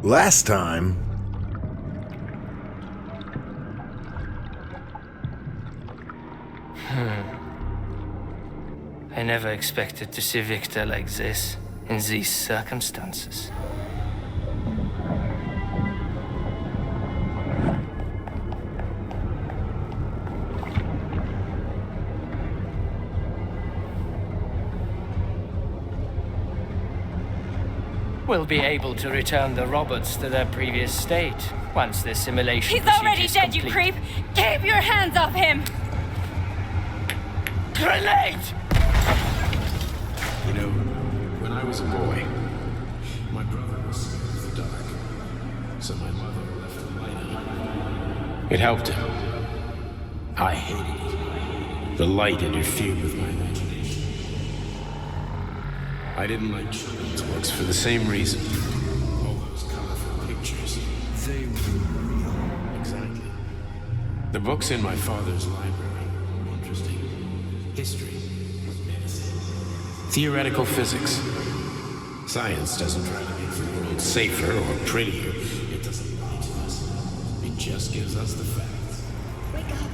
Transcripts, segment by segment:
Last time... I never expected to see Victor like this, in these circumstances. We'll be able to return the robots to their previous state once the simulation He's already dead, complete. you creep! Keep your hands off him! Grenade! You know, when I was a boy, my brother was scared of the dark, so my mother left the light on. It helped him. I hated it. The light interfered with my imagination. I didn't like children's books for the same reason. All those colorful pictures. They were real. Exactly. The books in my father's library were interesting. History, medicine, theoretical physics. Science doesn't try to make the world safer or prettier. It doesn't lie to us. It just gives us the facts. Wake up!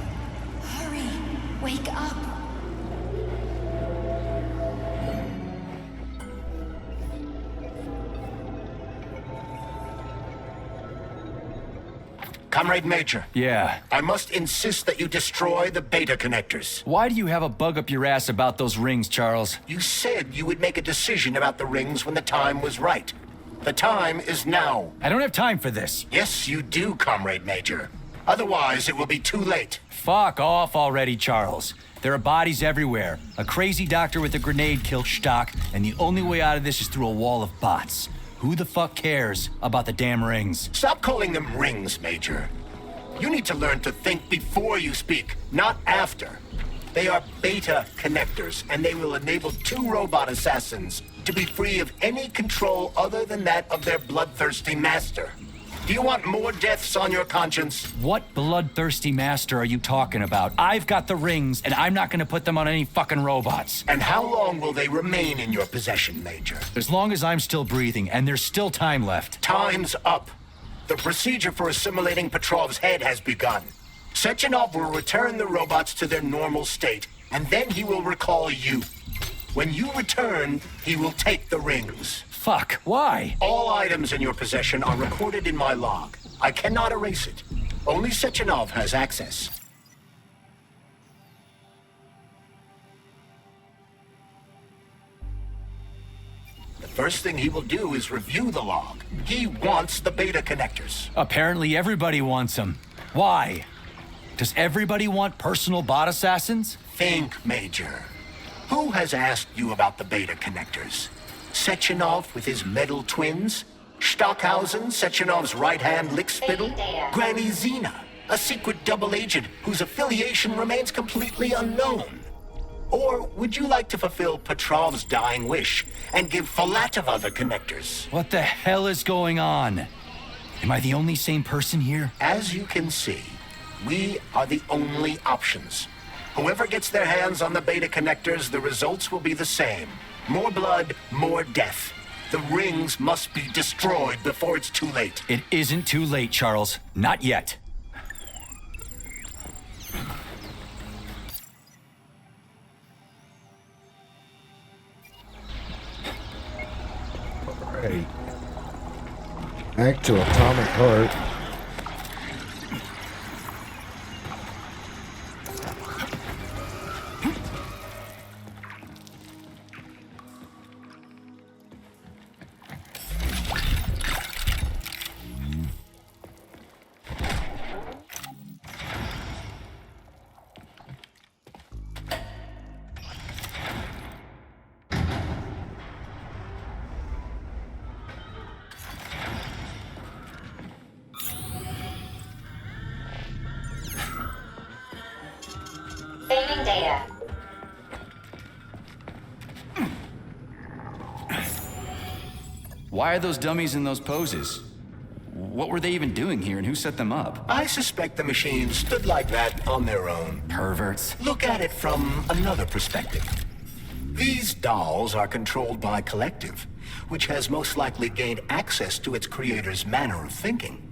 Hurry! Wake up! Comrade Major. Yeah. I must insist that you destroy the beta connectors. Why do you have a bug up your ass about those rings, Charles? You said you would make a decision about the rings when the time was right. The time is now. I don't have time for this. Yes, you do, Comrade Major. Otherwise, it will be too late. Fuck off already, Charles. There are bodies everywhere. A crazy doctor with a grenade killed Stock, and the only way out of this is through a wall of bots. Who the fuck cares about the damn rings? Stop calling them rings, Major. You need to learn to think before you speak, not after. They are beta connectors, and they will enable 2 robot assassins to be free of any control other than that of their bloodthirsty master. Do you want more deaths on your conscience? What bloodthirsty master are you talking about? I've got the rings, and I'm not gonna put them on any fucking robots. And how long will they remain in your possession, Major? As long as I'm still breathing, and there's still time left. Time's up. The procedure for assimilating Petrov's head has begun. Sechenov will return the robots to their normal state, and then he will recall you. When you return, he will take the rings. Fuck, why? All items in your possession are recorded in my log. I cannot erase it. Only Sechenov has access. The first thing he will do is review the log. He wants the beta connectors. Apparently everybody wants them. Why? Does everybody want personal bot assassins? Think, Major. Who has asked you about the beta connectors? Sechenov with his metal twins? Stockhausen, Sechenov's right-hand lickspittle? Granny Zena, a secret double agent whose affiliation remains completely unknown? Or would you like to fulfill Petrov's dying wish and give Filatova the connectors? What the hell is going on? Am I the only sane person here? As you can see, we are the only options. Whoever gets their hands on the beta connectors, the results will be the same. More blood, more death. The rings must be destroyed before it's too late. It isn't too late, Charles. Not yet. Alright. Back to Atomic Heart. Saving data. Why are those dummies in those poses? What were they even doing here, and who set them up? I suspect the machines stood like that on their own. Perverts. Look at it from another perspective. These dolls are controlled by Collective, which has most likely gained access to its creator's manner of thinking.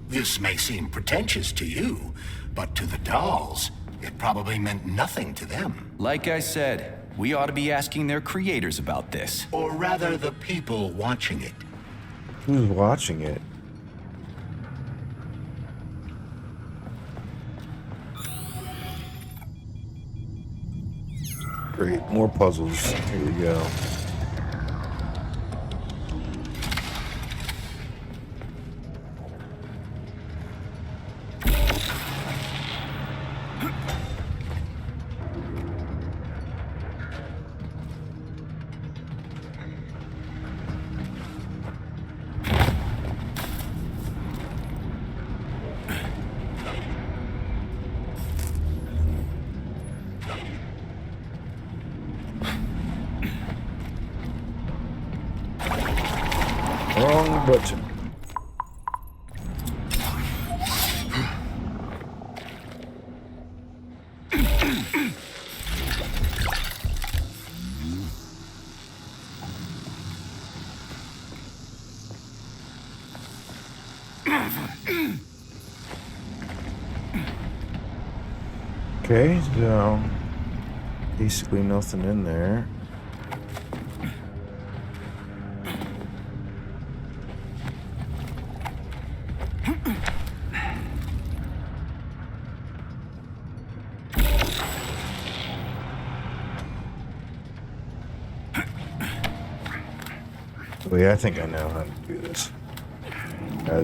This may seem pretentious to you, but to the dolls, it probably meant nothing to them. Like I said, we ought to be asking their creators about this. Or rather, the people watching it. Who's watching it? Great, more puzzles. Here we go. Wrong button. Okay, so basically nothing in there. Wait, I think I know how to do this.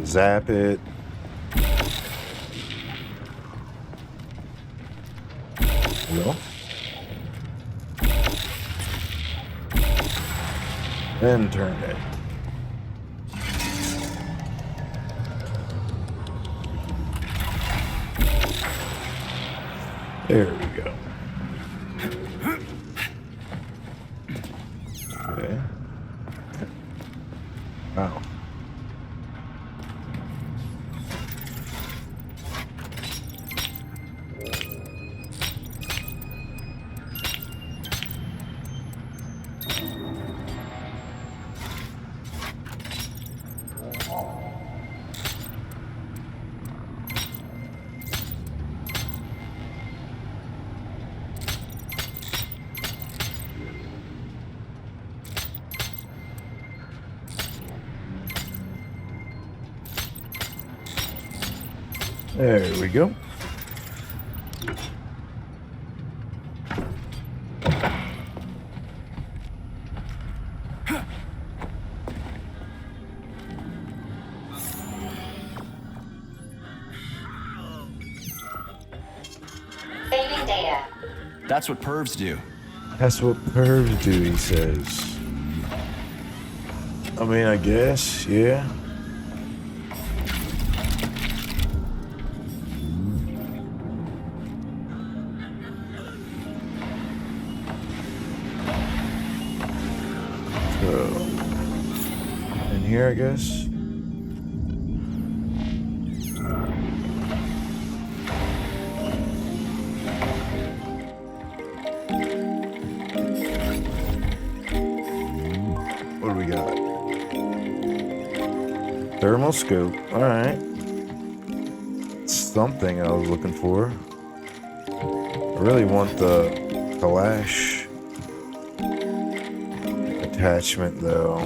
Zap it. No. Then turn it. There we go. Okay. Wow. There we go. Saving data. That's what pervs do. That's what pervs do, he says. I mean, I guess, yeah. So, in here, I guess. What do we got? Thermal scope. All right. Something I was looking for. I really want the lash attachment, though.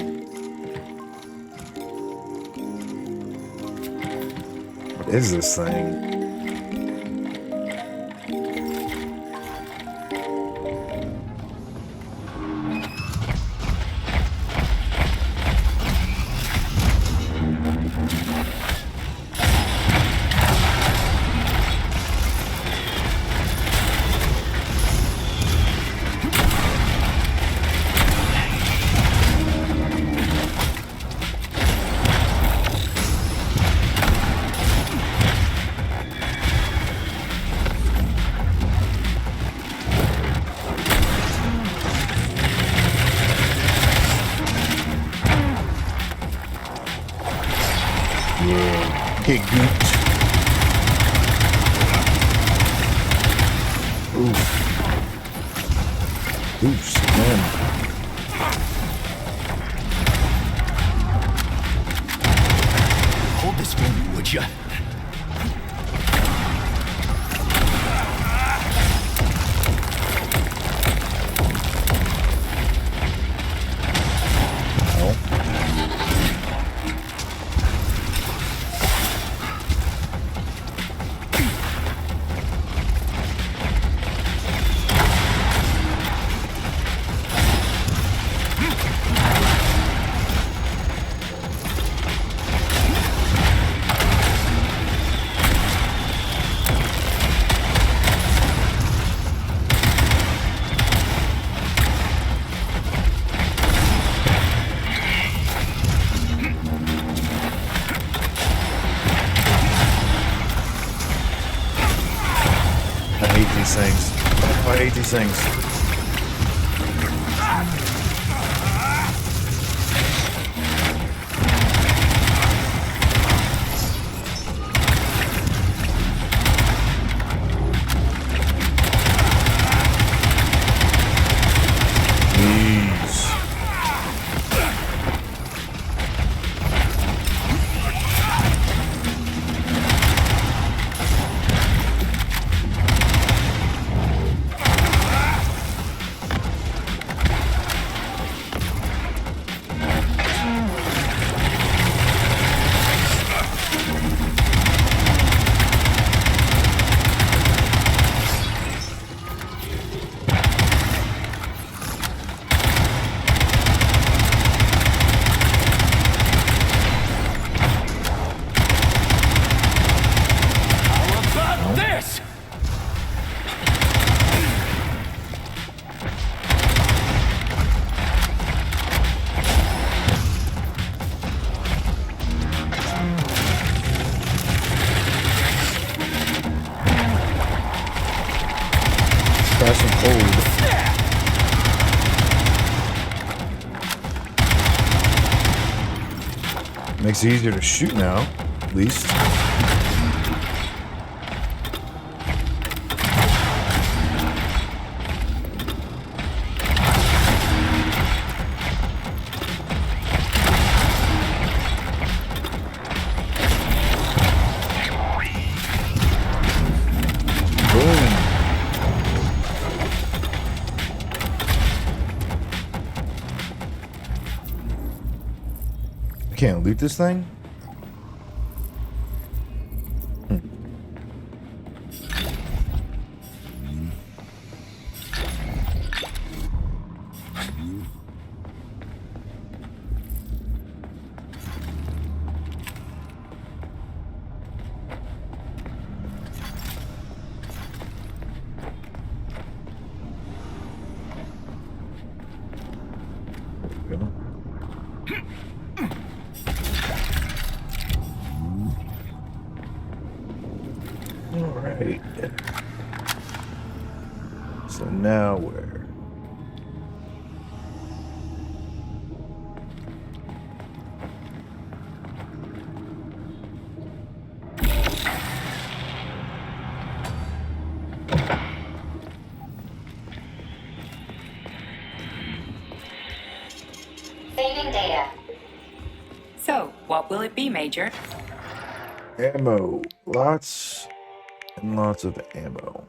What is this thing? Okay, good. Oof. Oof, man. this for me, would ya? I hate these things. Makes it easier to shoot now, at least. Can't loot this thing? Alright. So now where? Saving data. So, what will it be, Major? Ammo. Lots and lots of ammo.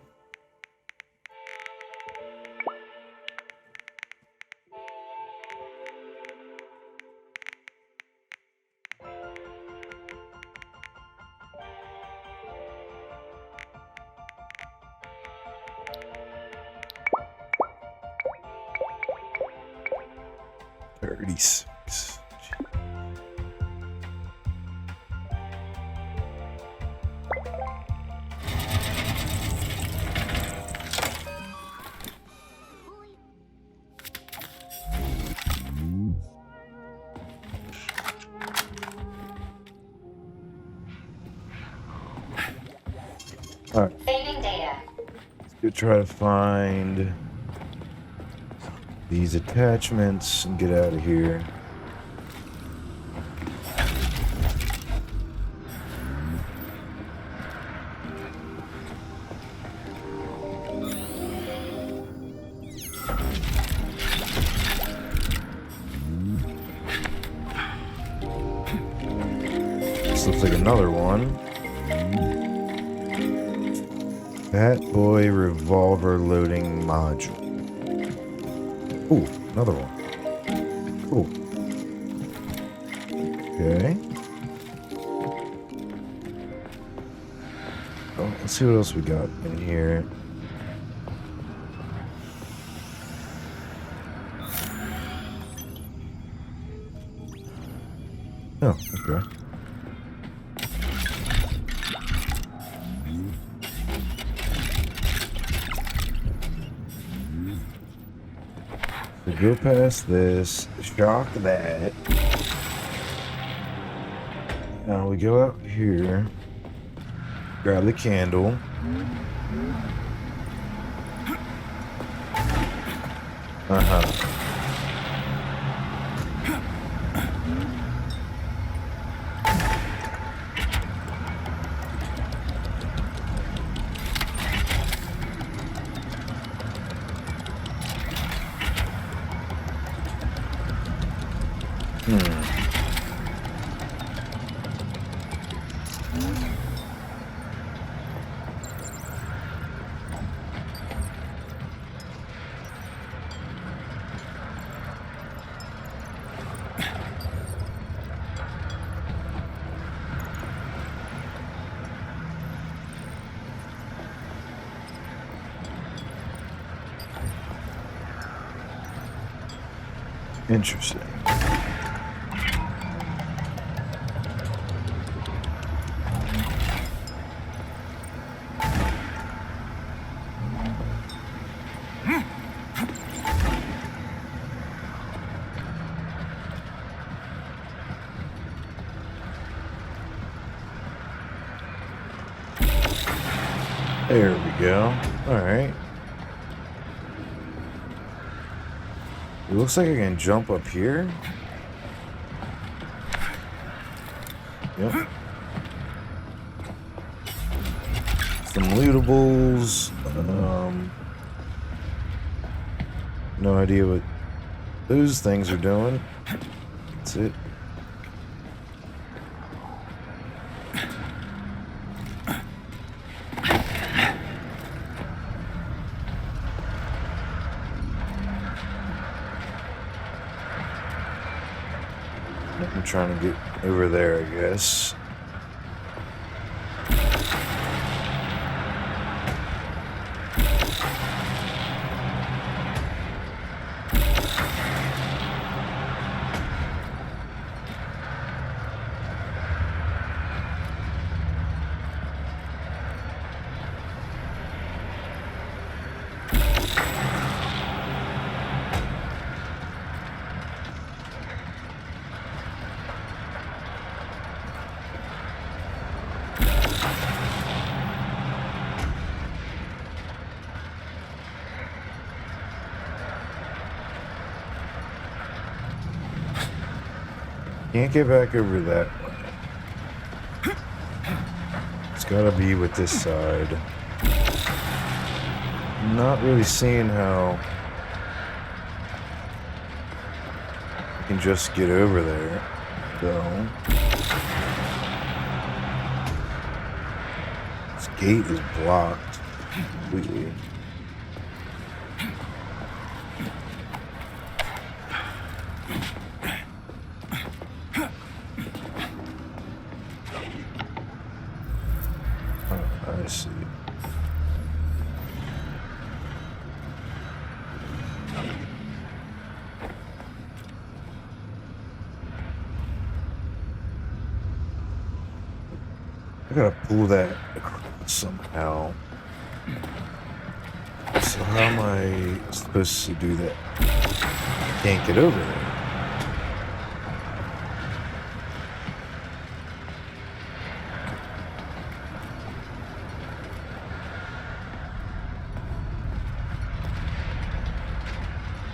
Thirties. Alright. Saving data. Let's go try to find these attachments and get out of here. This looks like another one. Fat Boy Revolver Loading Module. Ooh, another one. Cool. Okay. Oh, let's see what else we got in here. Oh, okay. So go past this, shock that. Now we go out here, grab the candle. Uh-huh. Interesting. There we go. All right. It looks like I can jump up here. Yep. Some lootables. No idea what those things are doing. That's it. I'm trying to get over there, I guess. Can't get back over that way. It's gotta be with this side. I'm not really seeing how I can just get over there, though. This gate is blocked completely. I see. I gotta pull that across somehow. So how am I supposed to do that? I can't get over there.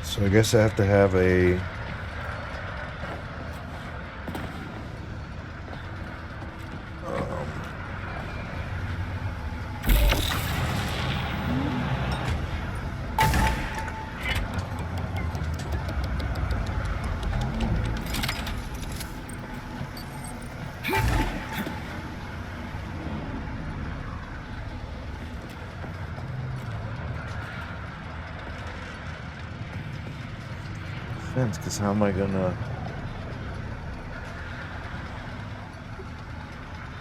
So I guess I have to have a fence, because how am I gonna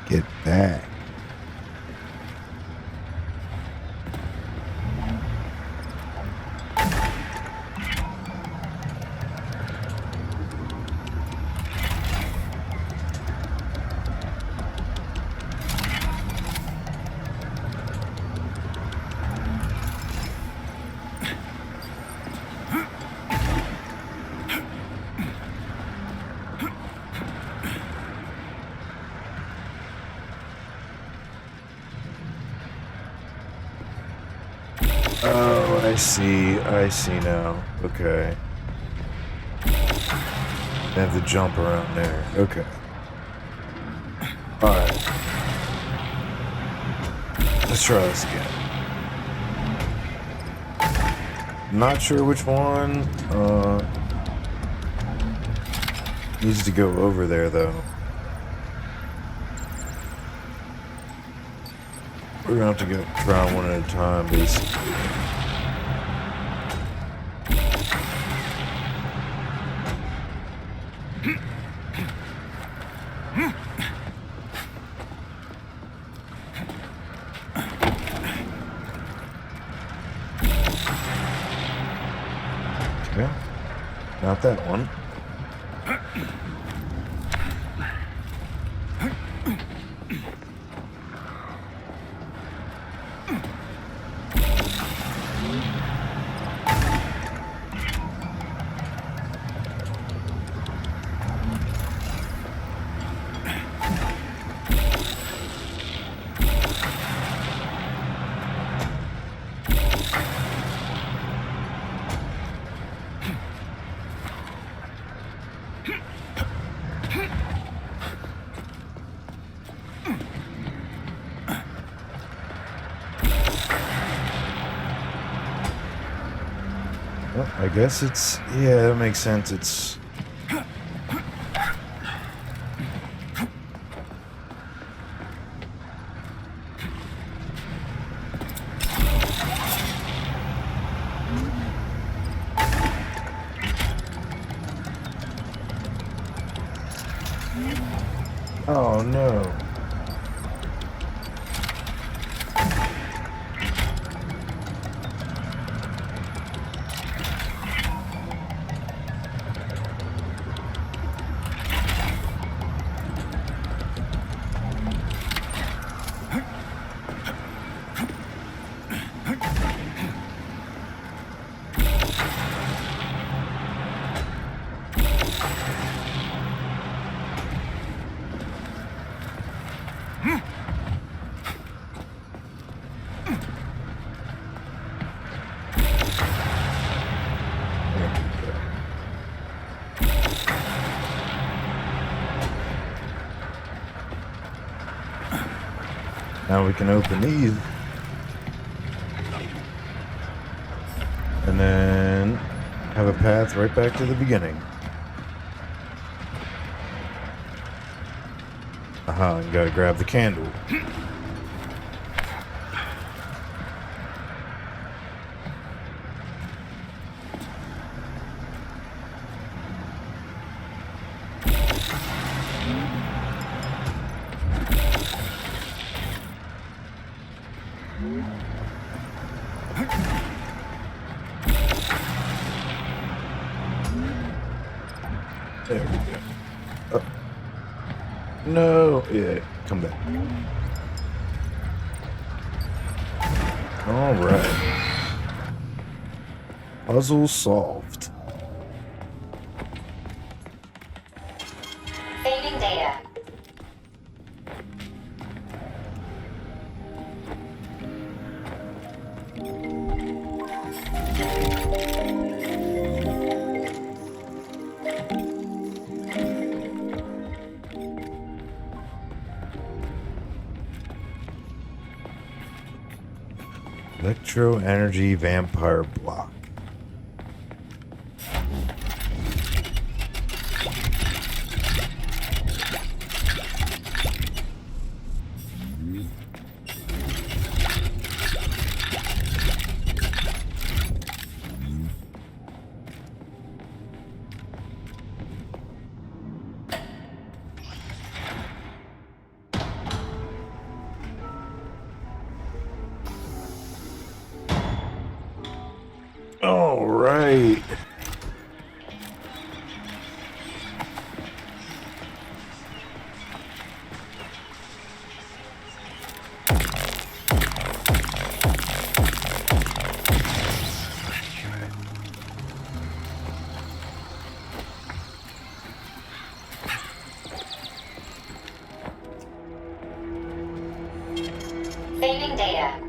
get back? Oh, I see now. Okay. I have to jump around there. Okay. Alright. Let's try this again. Not sure which one needs to go over there though. We're gonna have to go try one at a time, basically. Okay. Not that one. Well, I guess it's... yeah, that makes sense. It's... oh, no. Now we can open these. And then have a path right back to the beginning. Aha, you gotta grab the candle. There we go. Oh. No, yeah, come back. All right. Puzzle solved. Saving data. Electro energy vampire block. Wait. Saving data.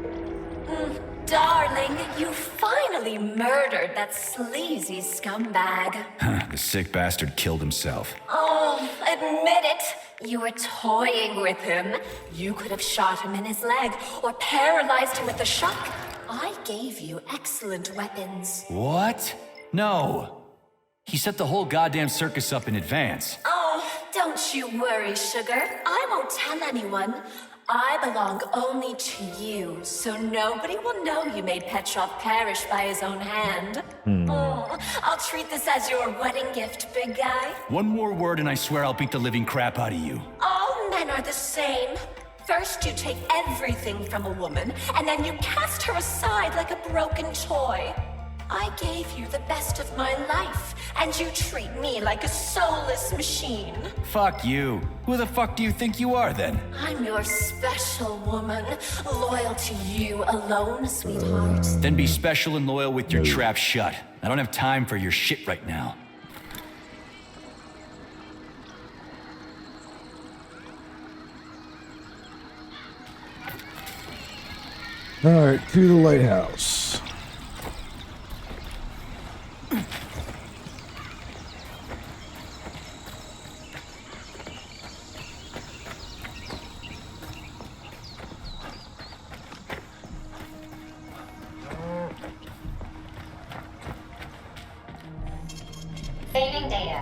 Darling, you finally murdered that sleazy scumbag. The sick bastard killed himself. Oh, admit it. You were toying with him. You could have shot him in his leg or paralyzed him with a shock. I gave you excellent weapons. What? No. He set the whole goddamn circus up in advance. Oh, don't you worry, sugar. I won't tell anyone. I belong only to you, so nobody will know you made Petrov perish by his own hand. Oh, I'll treat this as your wedding gift, big guy. One more word and I swear I'll beat the living crap out of you. All men are the same. First you take everything from a woman, and then you cast her aside like a broken toy. I gave you the best of my life, and you treat me like a soulless machine. Fuck you. Who the fuck do you think you are then? I'm your special woman, loyal to you alone, sweetheart. Then be special and loyal with your trap shut. I don't have time for your shit right now. Alright, to the lighthouse. Saving data.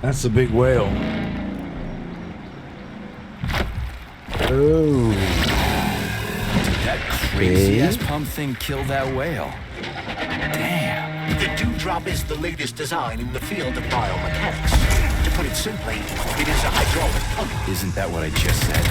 That's a big whale. Oh. That crazy-ass pump thing killed that whale. Damn. The Dewdrop is the latest design in the field of biomechanics. To put it simply, it is a hydraulic pump. Isn't that what I just said?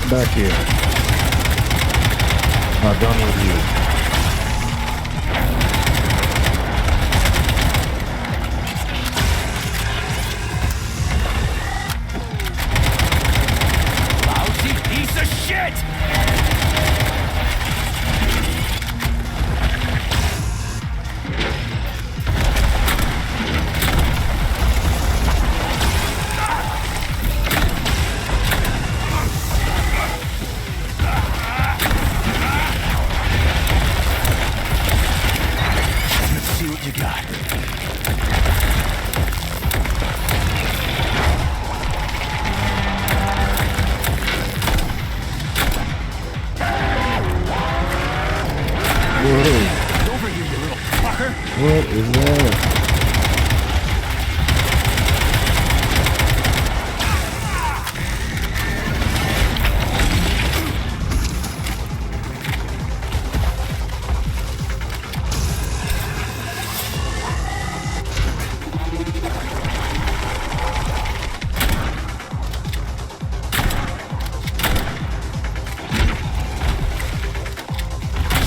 Back here. Not done with you. Lousy piece of shit! Let's see what you got. Whoa. Get over here, you little fucker! What is that?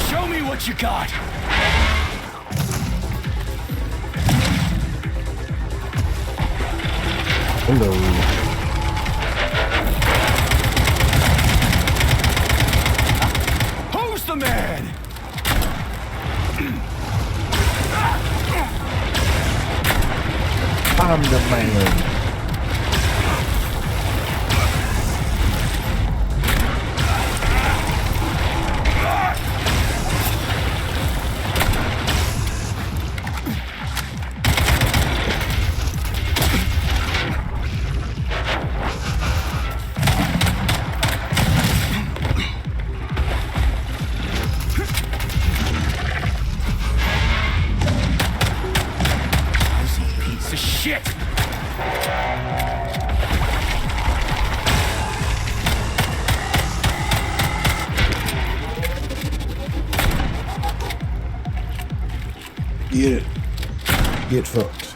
Show me what you got! Hello. Who's the man? I'm the man. Get it. Get fucked.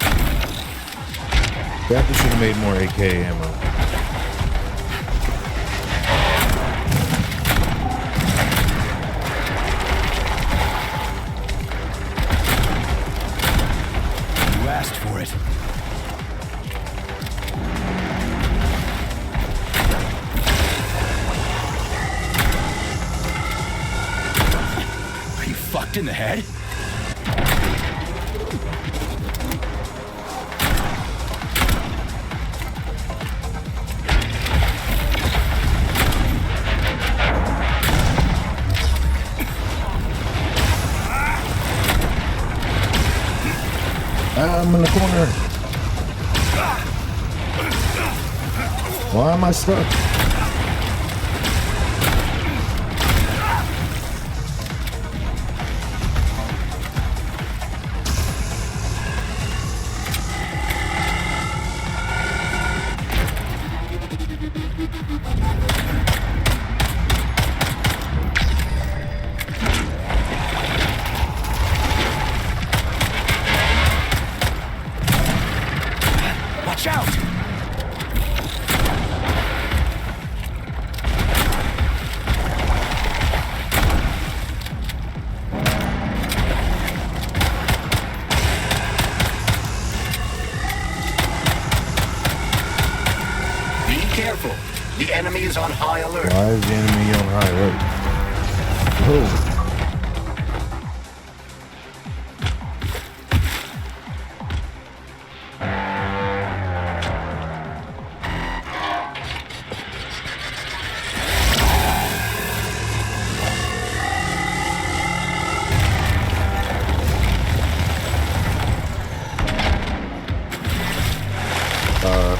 Definitely should have made more AK ammo. You asked for it. Are you fucked in the head? I'm in the corner. Why am I stuck? Watch out! Be careful. The enemy is on high alert. Why is the enemy on high alert? Whoa.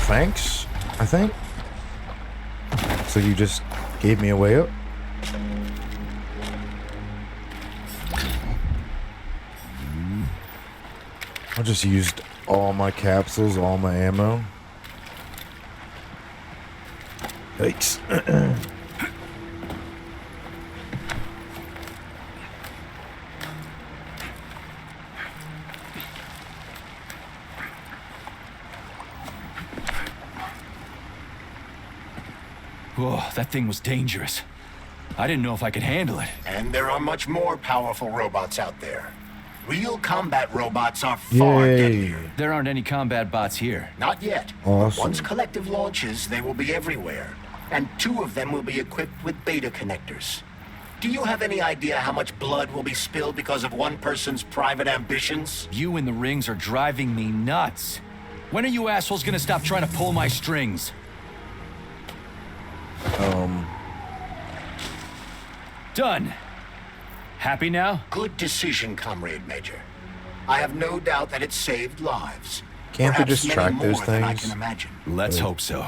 Thanks, I think. So you just gave me a way up? I just used all my capsules, all my ammo. Yikes. Whoa, that thing was dangerous. I didn't know if I could handle it. And there are much more powerful robots out there. Real combat robots are far deadlier. There aren't any combat bots here. Not yet. Awesome. Once Collective launches, they will be everywhere. And 2 of them will be equipped with beta connectors. Do you have any idea how much blood will be spilled because of one person's private ambitions? You and the rings are driving me nuts. When are you assholes gonna stop trying to pull my strings? Done. Happy now? Good decision, Comrade Major. I have no doubt that it saved lives. Can't they Perhaps just many track more those than I things? can imagine. Let's hope so.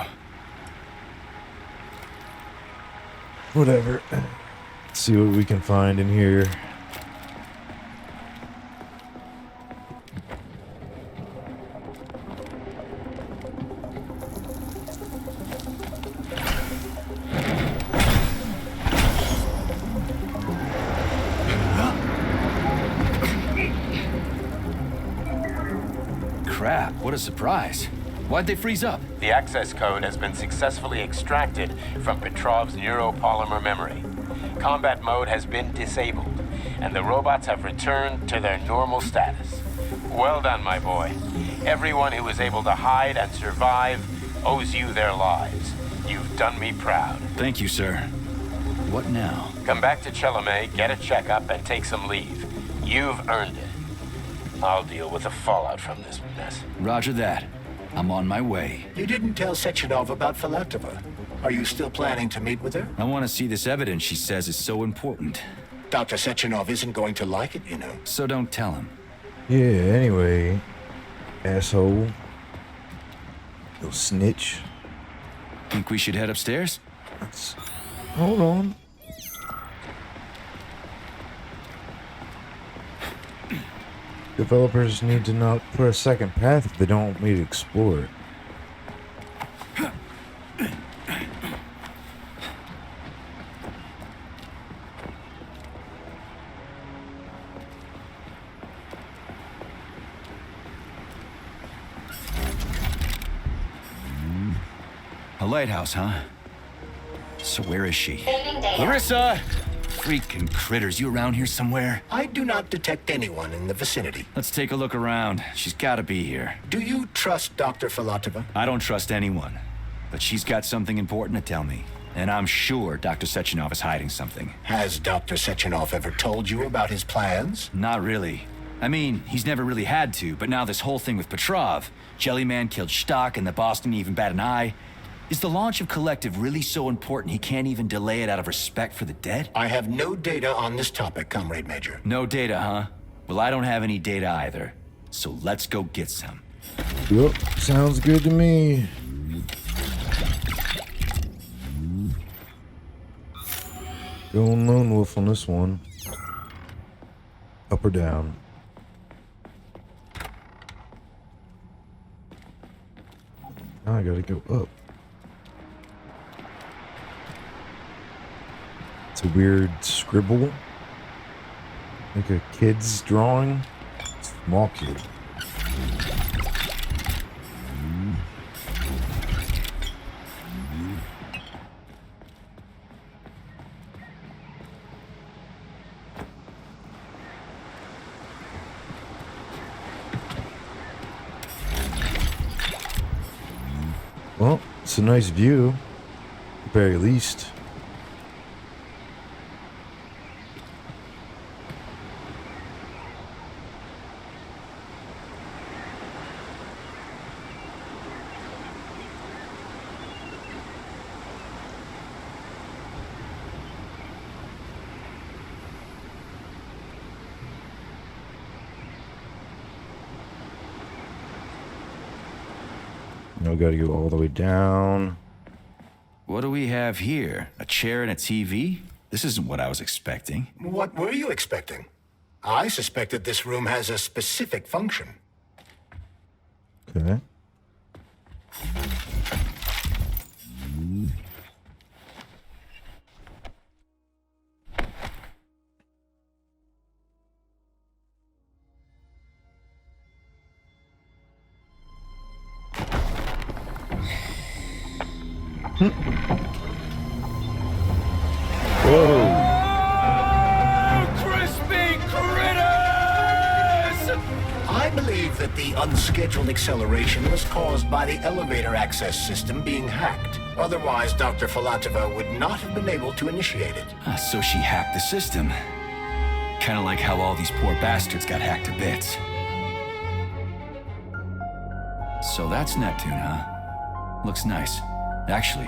Whatever. Let's see what we can find in here. Crap, what a surprise. Why'd they freeze up? The access code has been successfully extracted from Petrov's neuropolymer memory. Combat mode has been disabled, and the robots have returned to their normal status. Well done, my boy. Everyone who was able to hide and survive owes you their lives. You've done me proud. Thank you, sir. What now? Come back to Chelome, get a checkup, and take some leave. You've earned it. I'll deal with the fallout from this mess. Roger that. I'm on my way. You didn't tell Sechenov about Filatova. Are you still planning to meet with her? I want to see this evidence she says is so important. Dr. Sechenov isn't going to like it, you know. So don't tell him. Yeah, anyway. Asshole. Little snitch. Think we should head upstairs? Hold on. Developers need to not put a second path if they don't want me to explore it. A lighthouse, huh? So where is she? Saving data. Larisa! Freaking critters, you around here somewhere? I do not detect anyone in the vicinity. Let's take a look around. She's gotta be here. Do you trust Dr. Filatova? I don't trust anyone. But she's got something important to tell me. And I'm sure Dr. Sechenov is hiding something. Has Dr. Sechenov ever told you about his plans? Not really. I mean, he's never really had to, but now this whole thing with Petrov, Jellyman killed Stock and the boss didn't even bat an eye. Is the launch of Collective really so important he can't even delay it out of respect for the dead? I have no data on this topic, Comrade Major. No data, huh? Well, I don't have any data either. So let's go get some. Yep, sounds good to me. Going lone wolf on this one. Up or down? Now I gotta go up. It's a weird scribble. Like a kid's drawing. Small kid. Well, it's a nice view, at the very least. Now we gotta go all the way down. What do we have here? A chair and a TV? This isn't what I was expecting. What were you expecting? I suspected this room has a specific function. Okay. Whoa. Crispy critters! I believe that the unscheduled acceleration was caused by the elevator access system being hacked. Otherwise, Dr. Filatova would not have been able to initiate it. So she hacked the system. Kinda like how all these poor bastards got hacked to bits. So that's Neptune, huh? Looks nice. Actually,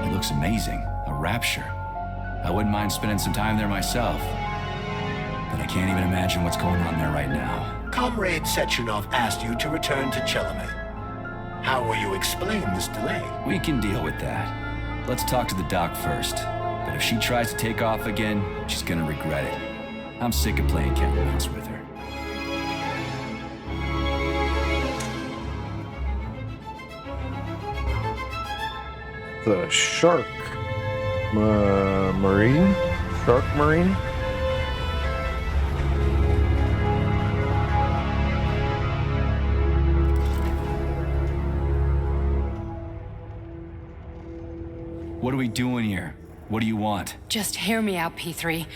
it looks amazing. A rapture. I wouldn't mind spending some time there myself. But I can't even imagine what's going on there right now. Comrade Sechenov asked you to return to Chelome. How will you explain this delay? We can deal with that. Let's talk to the doc first. But if she tries to take off again, she's gonna regret it. I'm sick of playing cat and mouse with her. The shark marine? Shark marine? What are we doing here? What do you want? Just hear me out, P3.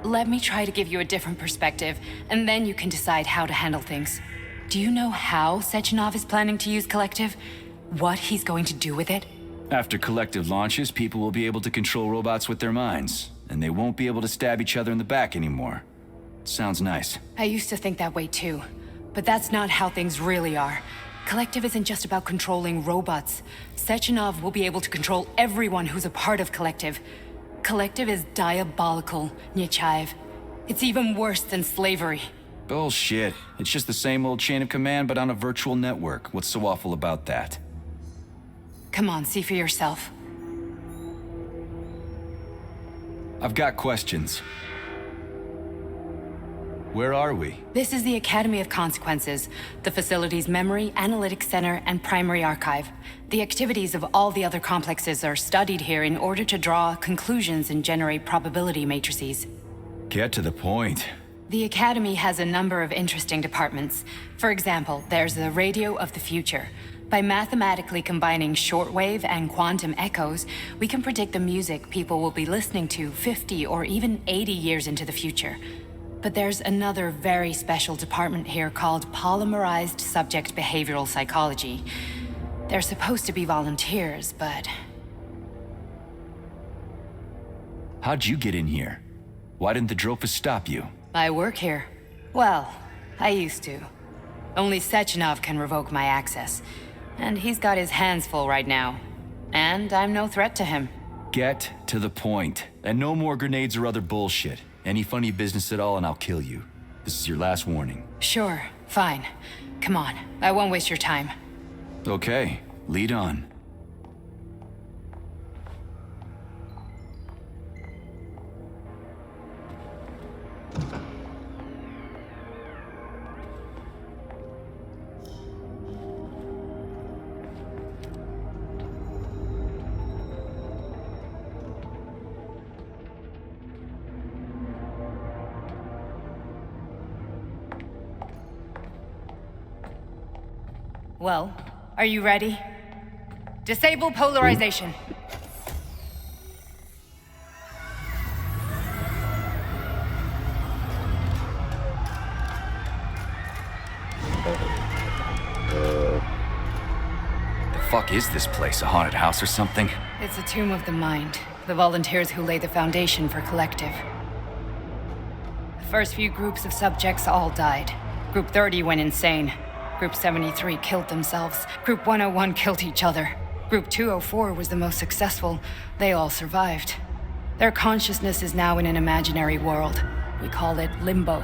Let me try to give you a different perspective, and then you can decide how to handle things. Do you know how Sechenov is planning to use Collective? What he's going to do with it? After Collective launches, people will be able to control robots with their minds, and they won't be able to stab each other in the back anymore. Sounds nice. I used to think that way too, but that's not how things really are. Collective isn't just about controlling robots. Sechenov will be able to control everyone who's a part of Collective. Collective is diabolical, Nechayev. It's even worse than slavery. Bullshit. It's just the same old chain of command, but on a virtual network. What's so awful about that? Come on, see for yourself. I've got questions. Where are we? This is the Academy of Consequences, the facility's memory, analytics center, and primary archive. The activities of all the other complexes are studied here in order to draw conclusions and generate probability matrices. Get to the point. The Academy has a number of interesting departments. For example, there's the Radio of the Future. By mathematically combining shortwave and quantum echoes, we can predict the music people will be listening to 50 or even 80 years into the future. But there's another very special department here called Polymerized Subject Behavioral Psychology. They're supposed to be volunteers, but... How'd you get in here? Why didn't the Drofus stop you? I work here. Well, I used to. Only Sechenov can revoke my access. And he's got his hands full right now. And I'm no threat to him. Get to the point. And no more grenades or other bullshit. Any funny business at all and I'll kill you. This is your last warning. Sure, fine. Come on, I won't waste your time. Okay, lead on. Well, are you ready? Disable polarization. The fuck is this place? A haunted house or something? It's a tomb of the mind. The volunteers who lay the foundation for Collective. The first few groups of subjects all died. Group 30 went insane. Group 73 killed themselves. Group 101 killed each other. Group 204 was the most successful. They all survived. Their consciousness is now in an imaginary world. We call it Limbo.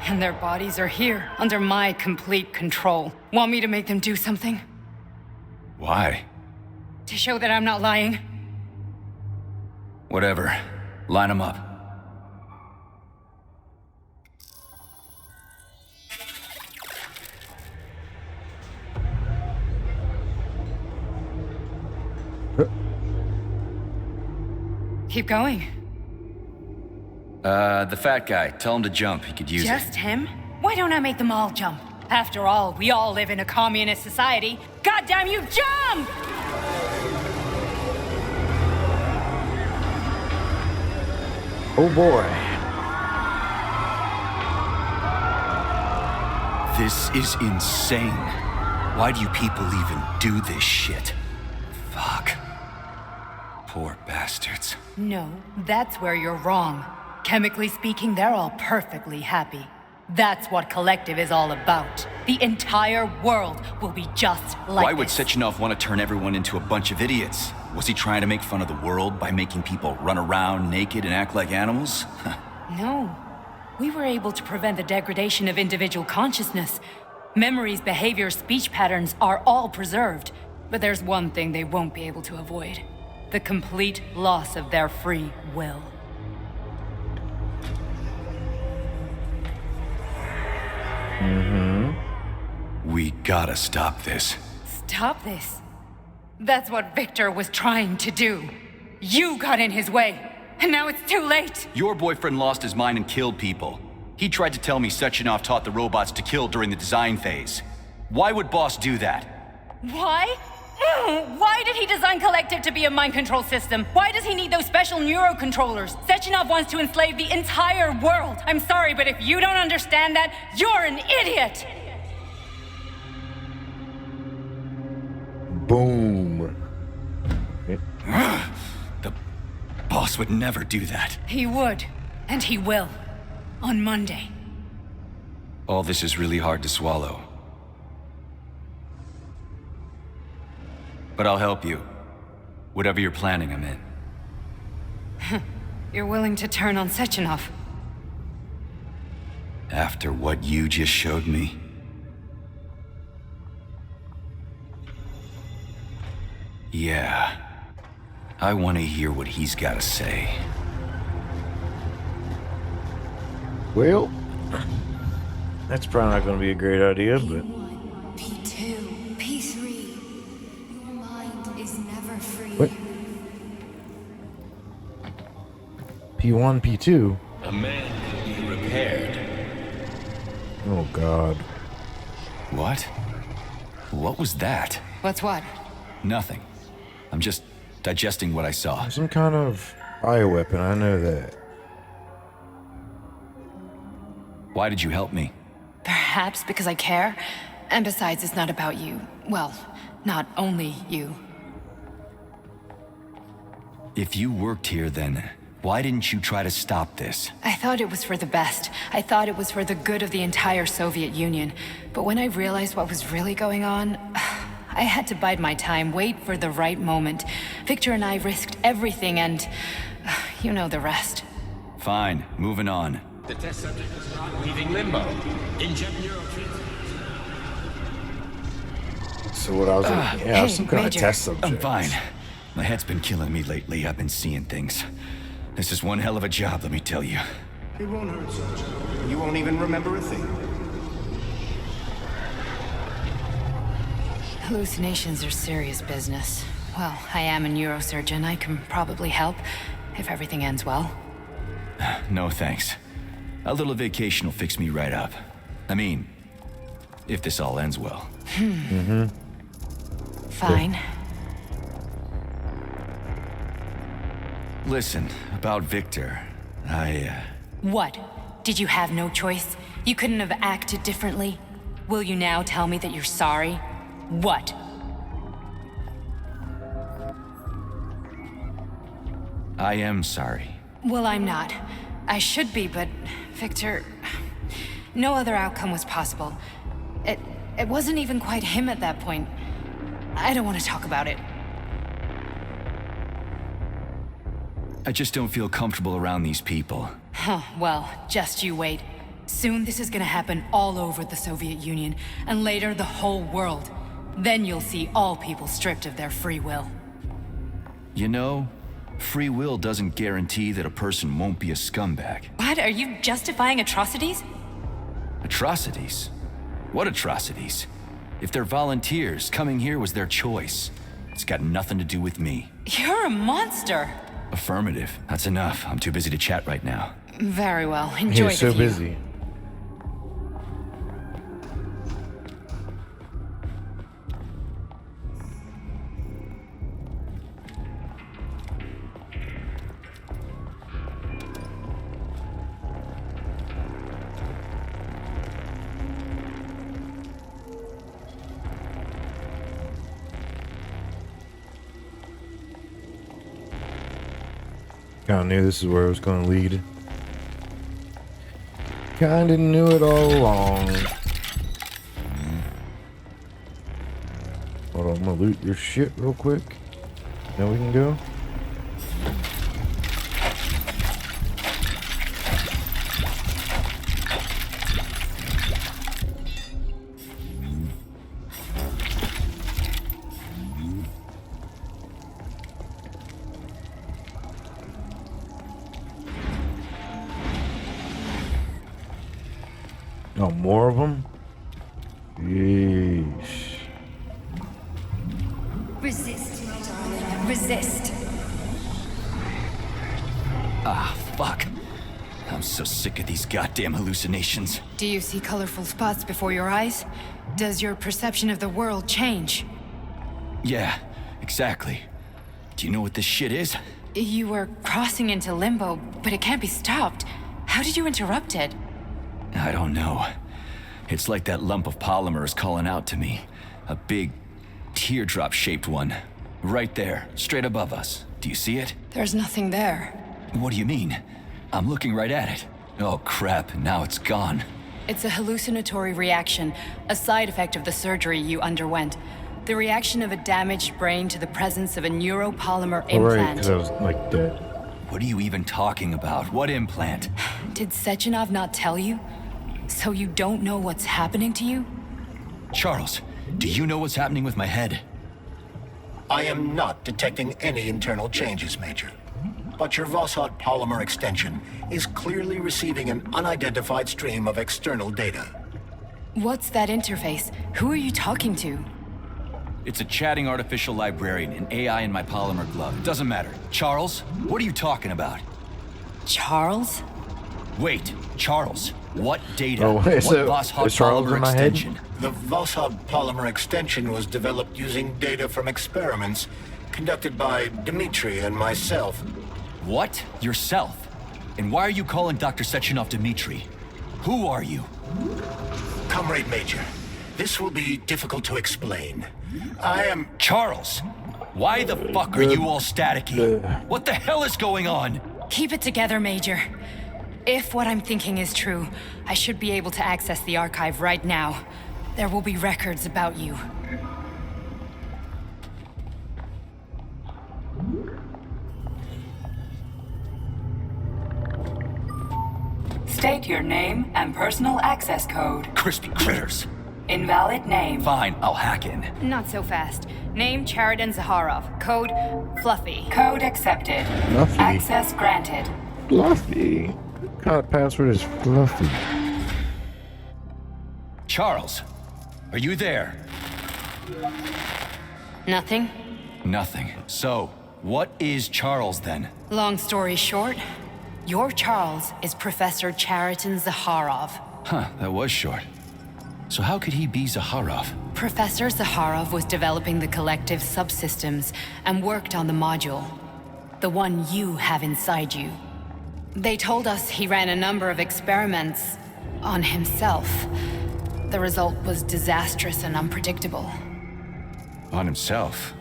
And their bodies are here, under my complete control. Want me to make them do something? Why? To show that I'm not lying? Whatever. Line them up. Keep going. The fat guy. Tell him to jump. He could use it. Just him? Why don't I make them all jump? After all, we all live in a communist society. Goddamn you, jump! Oh boy. This is insane. Why do you people even do this shit? Fuck. Poor bastards. No, that's where you're wrong. Chemically speaking, they're all perfectly happy. That's what Collective is all about. The entire world will be just like Why would this. Sechenov want to turn everyone into a bunch of idiots? Was he trying to make fun of the world by making people run around naked and act like animals? No. We were able to prevent the degradation of individual consciousness. Memories, behavior, speech patterns are all preserved. But there's one thing they won't be able to avoid. The complete loss of their free will. We gotta stop this. Stop this. That's what Victor was trying to do. You got in his way, and now it's too late. Your boyfriend lost his mind and killed people. He tried to tell me Sechenov taught the robots to kill during the design phase. Why would Boss do that? Why? Why did he design Collective to be a mind control system? Why does he need those special neurocontrollers? Sechenov wants to enslave the entire world. I'm sorry, but if you don't understand that, you're an idiot! Boom. The Boss would never do that. He would, and he will. On Monday. All this is really hard to swallow. But I'll help you. Whatever you're planning, I'm in. You're willing to turn on Sechenov? After what you just showed me? Yeah. I want to hear what he's got to say. Well, that's probably not going to be a great idea, but... P1, P2, P3. Your mind is never free. What? P1, P2? A man can be repaired. Oh, God. What? What was that? What's what? Nothing. I'm just digesting what I saw. Some kind of bioweapon, I know that. Why did you help me? Perhaps because I care. And besides, it's not about you. Well, not only you. If you worked here, then why didn't you try to stop this? I thought it was for the best. I thought it was for the good of the entire Soviet Union. But when I realized what was really going on, I had to bide my time, wait for the right moment. Victor and I risked everything and you know the rest. Fine, moving on. The test subject is not leaving limbo. Inject neurotransmitters. So what I was like, yeah, hey, some kind Major. of test subject. I'm fine. My head's been killing me lately. I've been seeing things. This is one hell of a job, let me tell you. It won't hurt, Sergeant. You won't even remember a thing. Hallucinations are serious business. Well, I am a neurosurgeon. I can probably help, if everything ends well. No thanks. A little vacation will fix me right up. I mean, if this all ends well. Fine. Listen, about Victor, What? Did you have no choice? You couldn't have acted differently? Will you now tell me that you're sorry? What? I am sorry. Well, I'm not. I should be, but Victor... No other outcome was possible. It wasn't even quite him at that point. I don't want to talk about it. I just don't feel comfortable around these people. Huh, well, just you wait. Soon this is gonna happen all over the Soviet Union, and later the whole world. Then you'll see all people stripped of their free will. You know, free will doesn't guarantee that a person won't be a scumbag. What? Are you justifying atrocities? Atrocities? What atrocities? If they're volunteers, coming here was their choice. It's got nothing to do with me. You're a monster! Affirmative. That's enough. I'm too busy to chat right now. Very well. Enjoy He's the so view. busy. Kinda knew this is where it was gonna lead. Kinda knew it all along. Hold on, I'm gonna loot your shit real quick. Then we can go. Oh, more of them? Yeesh. Resist, my darling. Resist. Ah, fuck. I'm so sick of these goddamn hallucinations. Do you see colorful spots before your eyes? Does your perception of the world change? Yeah, exactly. Do you know what this shit is? You were crossing into limbo, but it can't be stopped. How did you interrupt it? I don't know. It's like that lump of polymer is calling out to me. A big, teardrop-shaped one. Right there, straight above us. Do you see it? There's nothing there. What do you mean? I'm looking right at it. Oh crap, now it's gone. It's a hallucinatory reaction, a side effect of the surgery you underwent. The reaction of a damaged brain to the presence of a neuropolymer Alright, implant. because I was like dead. What are you even talking about? What implant? Did Sechenov not tell you? So you don't know what's happening to you? Charles, do you know what's happening with my head? I am not detecting any internal changes, Major. But your Vossot polymer extension is clearly receiving an unidentified stream of external data. What's that interface? Who are you talking to? It's a chatting artificial librarian, an AI in my polymer glove. It doesn't matter. Charles, what are you talking about? Charles? Wait, Charles, What data? Oh, what so Voskhod is Charles polymer in my head? extension? The Voskhod polymer extension was developed using data from experiments conducted by Dmitri and myself. What? Yourself? And why are you calling Dr. Sechenov Dmitri? Who are you? Comrade Major, this will be difficult to explain. I am... Charles! Why the fuck are you all staticky? What the hell is going on? Keep it together, Major. If what I'm thinking is true, I should be able to access the archive right now. There will be records about you. State your name and personal access code. Crispy critters. Invalid name. Fine, I'll hack in. Not so fast. Name Cheriton Zaharov. Code Fluffy. Code accepted. Fluffy. Access granted. Fluffy. What kind of password is Fluffy? Charles, are you there? Nothing? Nothing. So, what is Charles then? Long story short, your Charles is Professor Cheriton Zaharov. Huh, that was short. So how could he be Zaharov? Professor Zaharov was developing the collective subsystems and worked on the module. The one you have inside you. They told us he ran a number of experiments on himself. The result was disastrous and unpredictable. On himself?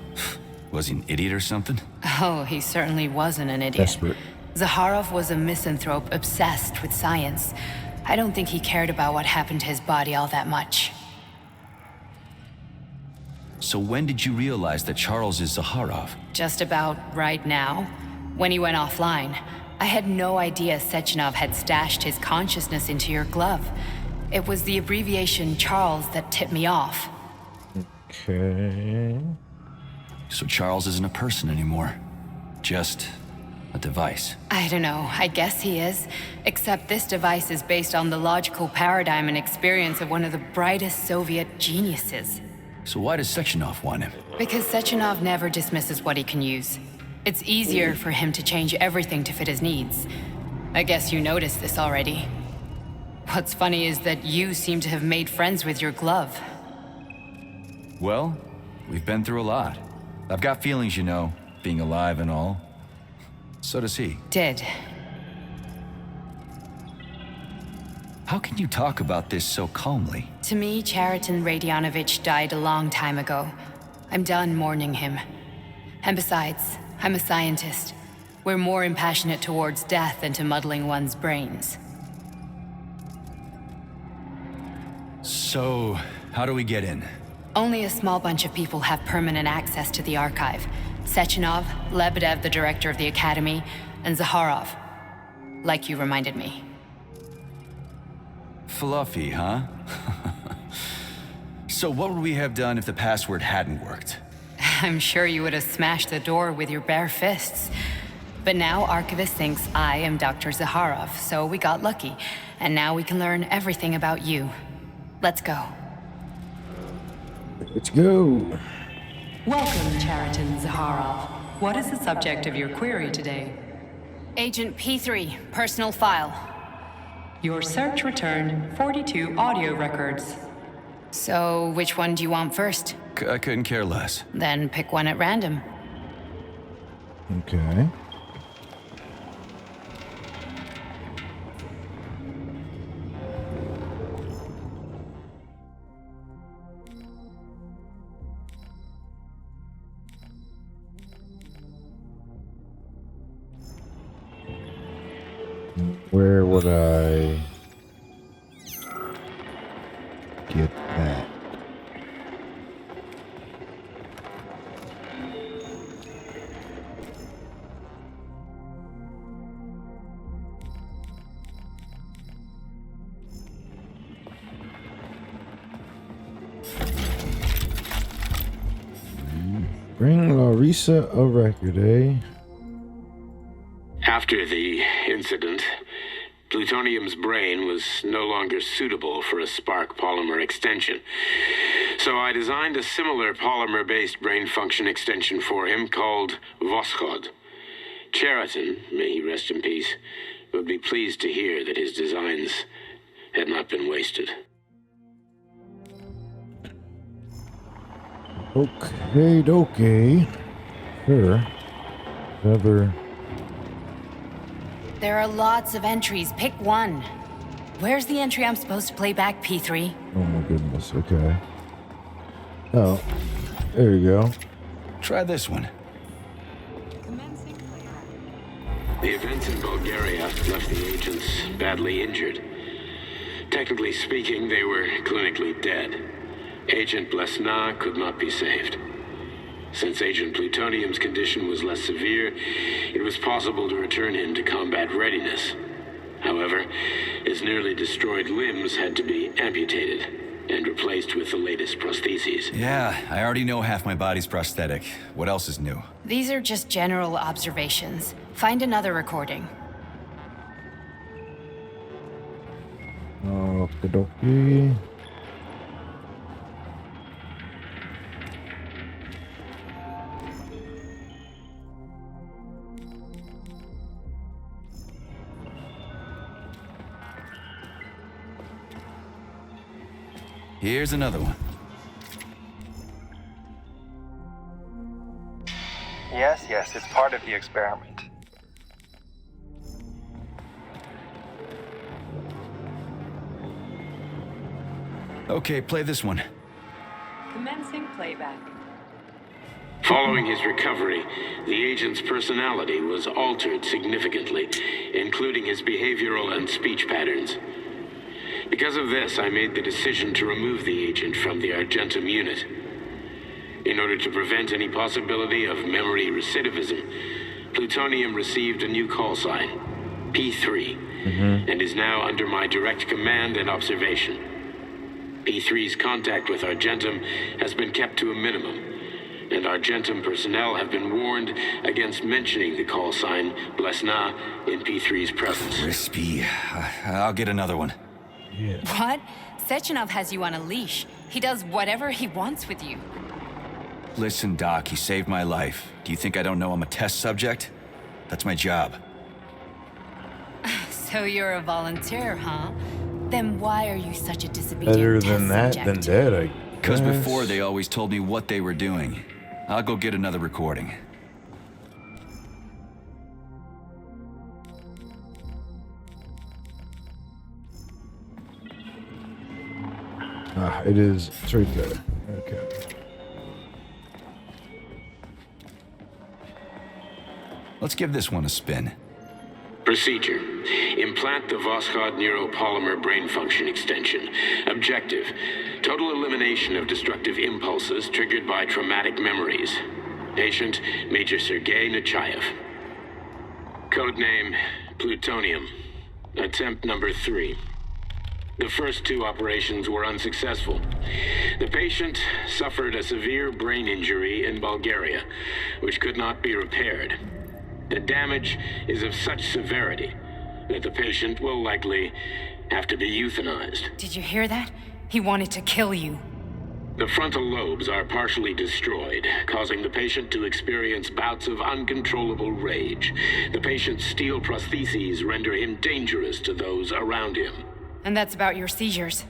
Was he an idiot or something? Oh, he certainly wasn't an idiot. Desperate. Zaharov was a misanthrope obsessed with science. I don't think he cared about what happened to his body all that much. So when did you realize that Charles is Zaharov? Just about right now, when he went offline. I had no idea Sechenov had stashed his consciousness into your glove. It was the abbreviation Charles that tipped me off. Okay. So Charles isn't a person anymore. Just a device. I don't know, I guess he is. Except this device is based on the logical paradigm and experience of one of the brightest Soviet geniuses. So why does Sechenov want him? Because Sechenov never dismisses what he can use. It's easier for him to change everything to fit his needs. I guess you noticed this already. What's funny is that you seem to have made friends with your glove. Well, we've been through a lot. I've got feelings, you know, being alive and all. So does he. Did. How can you talk about this so calmly? To me, Cheriton Radionovich died a long time ago. I'm done mourning him. And besides, I'm a scientist. We're more impassionate towards death than to muddling one's brains. So, how do we get in? Only a small bunch of people have permanent access to the archive. Sechenov, Lebedev, the director of the Academy, and Zaharov. Like you reminded me. Fluffy, huh? So what would we have done if the password hadn't worked? I'm sure you would have smashed the door with your bare fists. But now Archivist thinks I am Dr. Zaharov, so we got lucky. And now we can learn everything about you. Let's go. Let's go. Welcome, Cheriton Zaharov. What is the subject of your query today? Agent P3, personal file. Your search returned 42 audio records. So, which one do you want first? I couldn't care less. Then pick one at random. Okay. Where would I get that? Bring Larisa a record, eh? After the incident, plutonium's brain was no longer suitable for a spark polymer extension. So I designed a similar polymer-based brain function extension for him called Voskhod. Cheriton, may he rest in peace, would be pleased to hear that his designs had not been wasted. Okay. Sure. Never. There are lots of entries. Pick one. Where's the entry I'm supposed to play back, P3? Oh my goodness. Okay. Oh, there you go. Try this one. The events in Bulgaria left the agents badly injured. Technically speaking, they were clinically dead. Agent Blesna could not be saved. Since Agent Plutonium's condition was less severe, it was possible to return him to combat readiness. However, his nearly destroyed limbs had to be amputated and replaced with the latest prostheses. Yeah, I already know half my body's prosthetic. What else is new? These are just general observations. Find another recording. Okie-dokie. Here's another one. Yes, it's part of the experiment. Okay, play this one. Commencing playback. Following his recovery, the agent's personality was altered significantly, including his behavioral and speech patterns. Because of this, I made the decision to remove the agent from the Argentum unit. In order to prevent any possibility of memory recidivism, Plutonium received a new call sign, P3, and is now under my direct command and observation. P3's contact with Argentum has been kept to a minimum, and Argentum personnel have been warned against mentioning the call sign Blesna in P3's presence. Crispy. I'll get another one. Yeah. What? Sechenov has you on a leash. He does whatever he wants with you. Listen, Doc, he saved my life. Do you think I don't know I'm a test subject? That's my job. So you're a volunteer, huh? Then why are you such a disobedient Better test than that subject? than dead, I Because guess. before they always told me what they were doing. I'll go get another recording. Ah, it is. It's right there. Okay. Let's give this one a spin. Procedure. Implant the Voskhod neuropolymer brain function extension. Objective. Total elimination of destructive impulses triggered by traumatic memories. Patient, Major Sergei Nechayev. Codename, Plutonium. Attempt number 3. The first 2 operations were unsuccessful. The patient suffered a severe brain injury in Bulgaria, which could not be repaired. The damage is of such severity that the patient will likely have to be euthanized. Did you hear that? He wanted to kill you. The frontal lobes are partially destroyed, causing the patient to experience bouts of uncontrollable rage. The patient's steel prostheses render him dangerous to those around him. And that's about your seizures.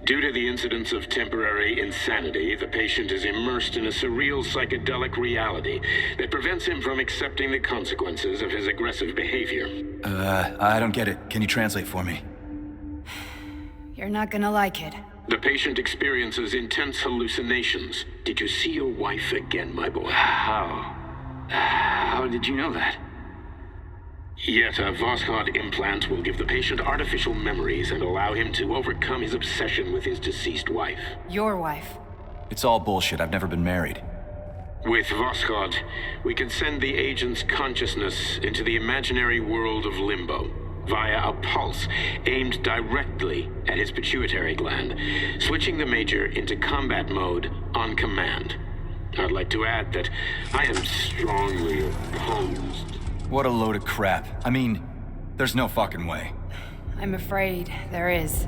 Due to the incidence of temporary insanity, the patient is immersed in a surreal psychedelic reality that prevents him from accepting the consequences of his aggressive behavior. I don't get it. Can you translate for me? You're not gonna like it. The patient experiences intense hallucinations. Did you see your wife again, my boy? How did you know that? Yet a Voskhod implant will give the patient artificial memories and allow him to overcome his obsession with his deceased wife. Your wife. It's all bullshit. I've never been married. With Voskhod, we can send the agent's consciousness into the imaginary world of limbo via a pulse aimed directly at his pituitary gland, switching the Major into combat mode on command. I'd like to add that I am strongly opposed. What a load of crap. I mean, there's no fucking way. I'm afraid there is.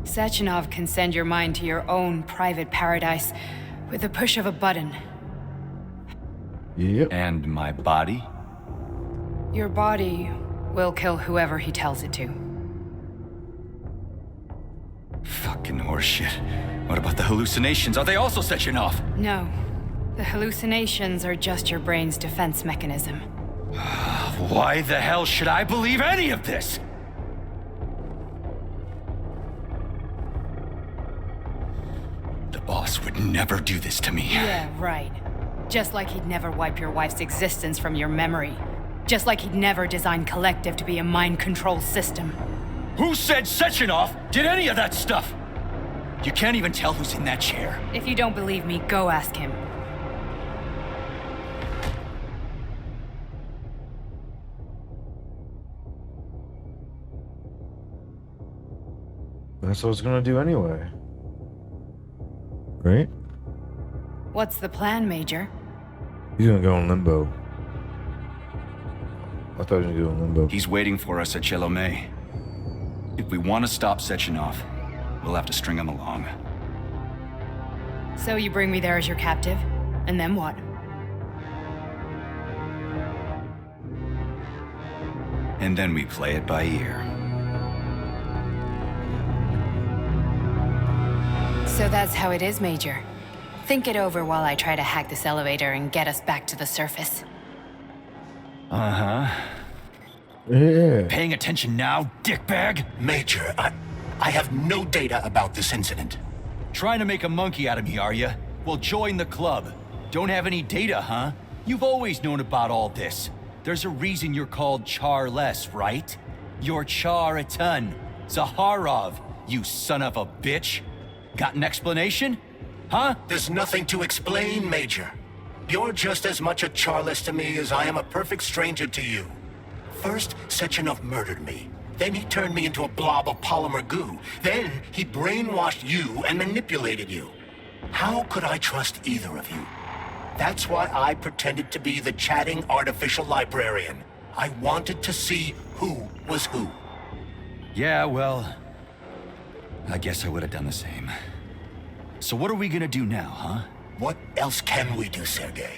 Sechenov can send your mind to your own private paradise with the push of a button. Yep. And my body? Your body will kill whoever he tells it to. Fucking horseshit. What about the hallucinations? Are they also Sechenov? No. The hallucinations are just your brain's defense mechanism. Why the hell should I believe any of this? The boss would never do this to me. Yeah, right. Just like he'd never wipe your wife's existence from your memory. Just like he'd never design Collective to be a mind control system. Who said Sechenov did any of that stuff? You can't even tell who's in that chair. If you don't believe me, go ask him. That's what I was gonna do anyway. Right? What's the plan, Major? He's gonna go in limbo. I thought he was gonna go in limbo. He's waiting for us at Chelomey. If we want to stop Sechenov, we'll have to string him along. So you bring me there as your captive? And then what? And then we play it by ear. So that's how it is, Major. Think it over while I try to hack this elevator and get us back to the surface. Uh-huh. Yeah. Paying attention now, dickbag? Major, I have no data about this incident. Trying to make a monkey out of me, are you? Well, join the club. Don't have any data, huh? You've always known about all this. There's a reason you're called Charless, right? You're Char a ton. Zaharov, you son of a bitch. Got an explanation? Huh? There's nothing to explain, Major. You're just as much a Charless to me as I am a perfect stranger to you. First, Sechenov murdered me. Then he turned me into a blob of polymer goo. Then he brainwashed you and manipulated you. How could I trust either of you? That's why I pretended to be the chatting artificial librarian. I wanted to see who was who. Yeah, well, I guess I would have done the same. So what are we gonna do now, huh? What else can we do, Sergei?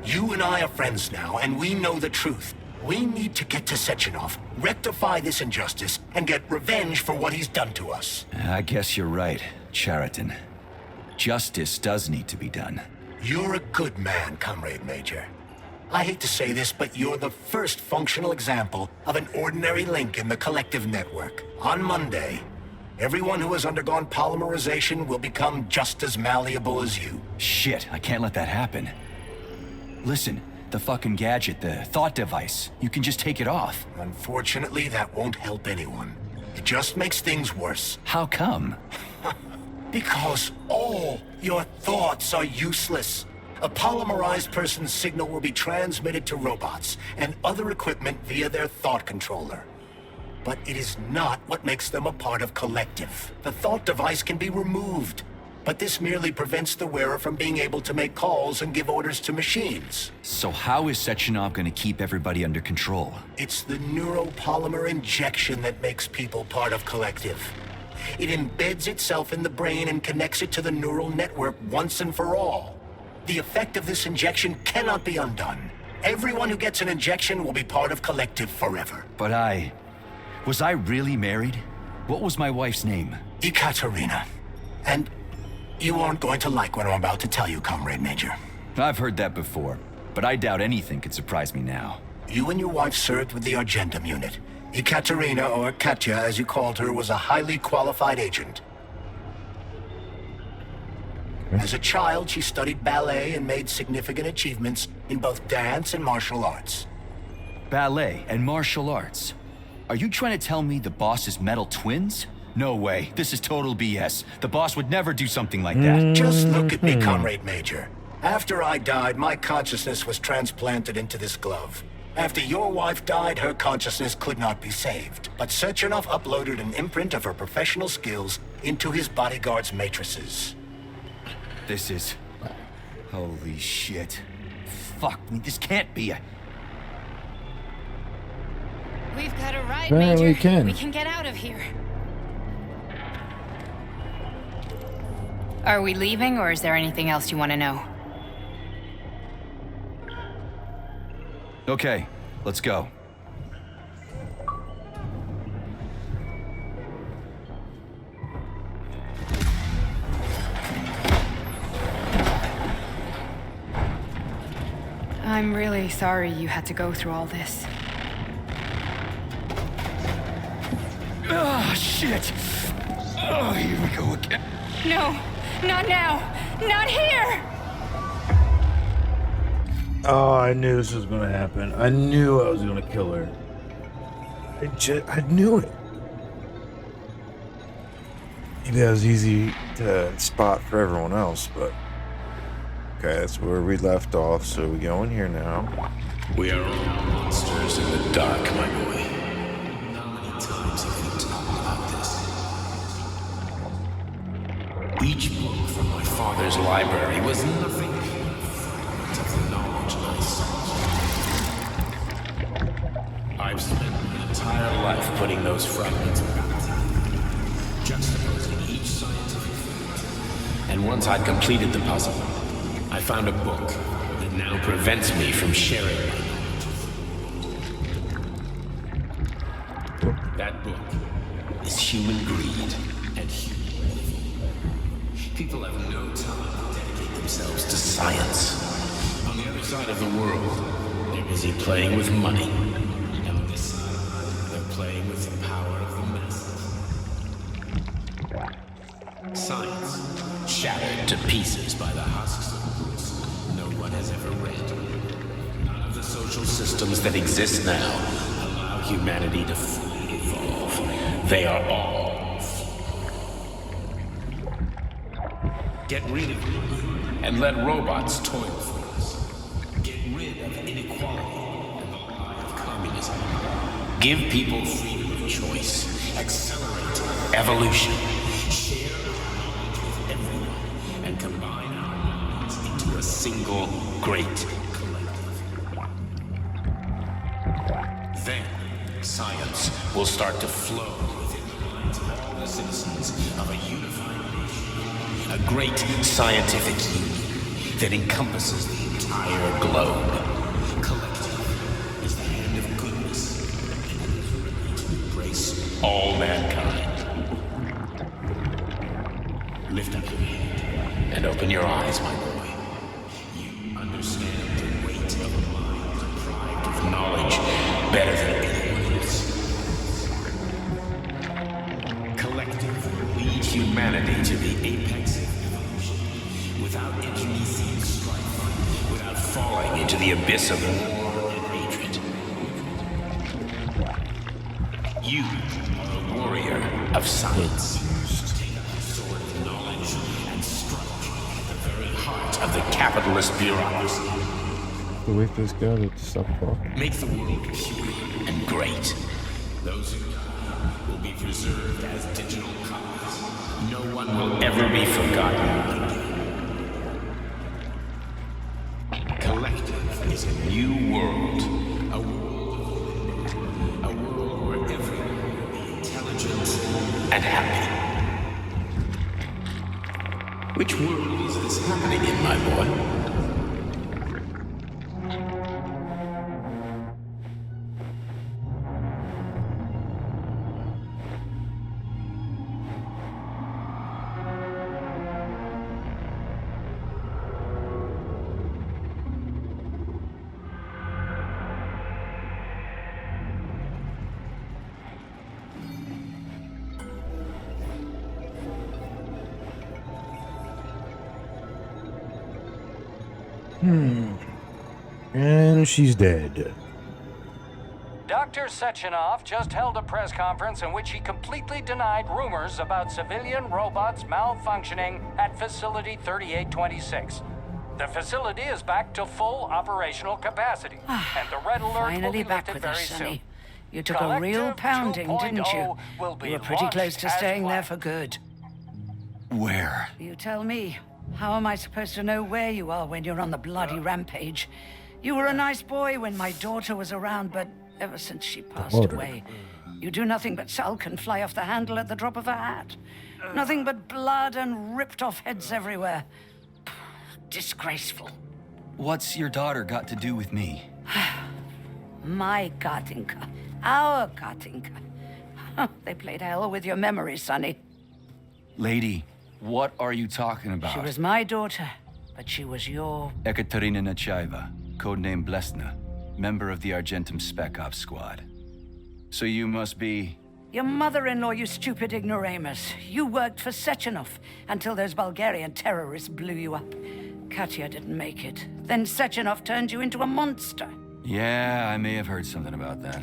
You and I are friends now, and we know the truth. We need to get to Sechenov, rectify this injustice, and get revenge for what he's done to us. I guess you're right, Chariton. Justice does need to be done. You're a good man, Comrade Major. I hate to say this, but you're the first functional example of an ordinary link in the Collective network. On Monday, everyone who has undergone polymerization will become just as malleable as you. Shit, I can't let that happen. Listen, the fucking gadget, the thought device, you can just take it off. Unfortunately, that won't help anyone. It just makes things worse. How come? Because all your thoughts are useless. A polymerized person's signal will be transmitted to robots and other equipment via their thought controller. But it is not what makes them a part of Collective. The thought device can be removed, but this merely prevents the wearer from being able to make calls and give orders to machines. So how is Sechenov gonna keep everybody under control? It's the neuropolymer injection that makes people part of Collective. It embeds itself in the brain and connects it to the neural network once and for all. The effect of this injection cannot be undone. Everyone who gets an injection will be part of Collective forever. But was I really married? What was my wife's name? Ekaterina. And you aren't going to like what I'm about to tell you, Comrade Major. I've heard that before, but I doubt anything could surprise me now. You and your wife served with the Argentum unit. Ekaterina, or Katya as you called her, was a highly qualified agent. As a child, she studied ballet and made significant achievements in both dance and martial arts. Ballet and martial arts? Are you trying to tell me the boss is metal twins? No way. This is total BS. The boss would never do something like that. Just look at me, Comrade Major. After I died, my consciousness was transplanted into this glove. After your wife died, her consciousness could not be saved. But Sechenov uploaded an imprint of her professional skills into his bodyguard's matrices. This is... Holy shit. Fuck me, this can't be a... We've got a ride, Apparently Major. we can. We can get out of here. Are we leaving, or is there anything else you want to know? Okay, let's go. I'm really sorry you had to go through all this. Oh, shit! Oh, here we go again. No, not now! Not here! Oh, I knew this was gonna happen. I knew I was gonna kill her. I knew it. Maybe that was easy to spot for everyone else, but... Okay, that's where we left off, so we go in here now. We are all monsters in the dark, my boy. How many times have we talked about this? Each book from my father's library was nothing but a fragment of the knowledge I sought. I've spent my entire life putting those fragments back together, juxtaposing each scientific fact. And once I'd completed the puzzle, I found a book that now prevents me from sharing my knowledge. That book is human greed and human evil. People have no time to dedicate themselves to science. On the other side of the world, they're busy playing with money. And on this side, they're playing with the power of the masses. Science, shattered to pieces by the husks of books no one has ever read. None of the social systems that exist now allow humanity to fully evolve. They are all flawed. Get rid of them and let robots toil for us. Get rid of inequality and the lie of communism. Give people freedom of choice. Accelerate evolution. Share our knowledge with everyone and combine our minds into a single great collective. Then, science will start to flow within the minds of all the citizens of a unified nation. A great scientific union that encompasses the entire globe. Collective is the hand of goodness, and it is ready to embrace all mankind. Lift up your head and open your eyes, my boy. You understand the weight of a mind deprived of knowledge better than anyone else. Collective will lead humanity to the apex of evolution without internecine strife, without falling into the abyss of war and hatred. You are a warrior of science. Take up the sword of knowledge and strike at the very heart of the capitalist bureaucracy. Wait for this guy to stop talking. Make the world pure and great. Those who die will be preserved as digital copies. No one will ever be forgotten again. Collective is a new world. A world where everyone will be intelligent and happy. Which world is this happening in, my boy? And she's dead. Dr. Sechenov just held a press conference in which he completely denied rumors about civilian robots malfunctioning at Facility 3826. The facility is back to full operational capacity, and the red alert Finally will be back lifted with very us, Sonny. soon. You took a real pounding, didn't you? Will be You were pretty close to launched as staying there planned. for good. Where? You tell me. How am I supposed to know where you are when you're on the bloody rampage? You were a nice boy when my daughter was around, but ever since she passed away, you do nothing but sulk and fly off the handle at the drop of a hat. Nothing but blood and ripped off heads everywhere. Disgraceful. What's your daughter got to do with me? My Katinka. Our Katinka. They played hell with your memory, Sonny. Lady, what are you talking about? She was my daughter, but she was your... Ekaterina Nechaeva. codename Blesna, member of the Argentum Spec Ops squad. So you must be... Your mother-in-law, you stupid ignoramus. You worked for Sechenov until those Bulgarian terrorists blew you up. Katya didn't make it. Then Sechenov turned you into a monster. Yeah, I may have heard something about that.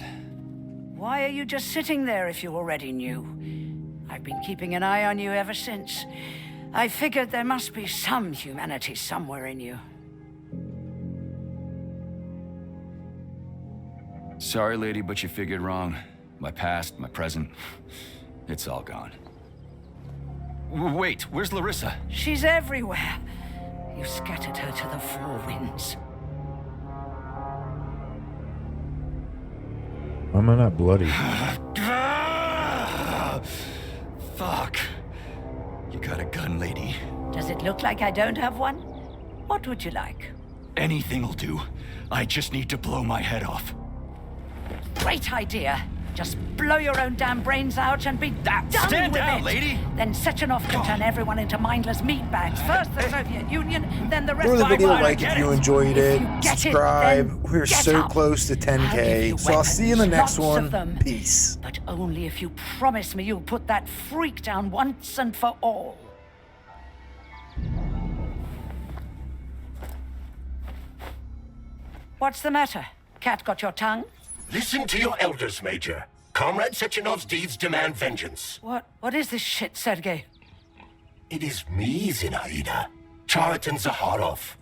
Why are you just sitting there if you already knew? I've been keeping an eye on you ever since. I figured there must be some humanity somewhere in you. Sorry, lady, but you figured wrong. My past, my present, it's all gone. Wait, where's Larisa? She's everywhere. You scattered her to the four winds. Why am I not bloody? Fuck. You got a gun, lady. Does it look like I don't have one? What would you like? Anything'll do. I just need to blow my head off. Great idea. Just blow your own damn brains out and be done Stand with down, it. lady! Then Sechenov can turn everyone into mindless meatbags. First the Soviet Union, then the rest Give of the the video a world. like if you enjoyed it. Subscribe. We're so close to 10K. So I'll see you in the next one. Peace. But only if you promise me you'll put that freak down once and for all. What's the matter? Cat got your tongue? Listen to your elders, Major. Comrade Sechenov's deeds demand vengeance. What is this shit, Sergei? It is me, Zinaida. Chariton Zakharov.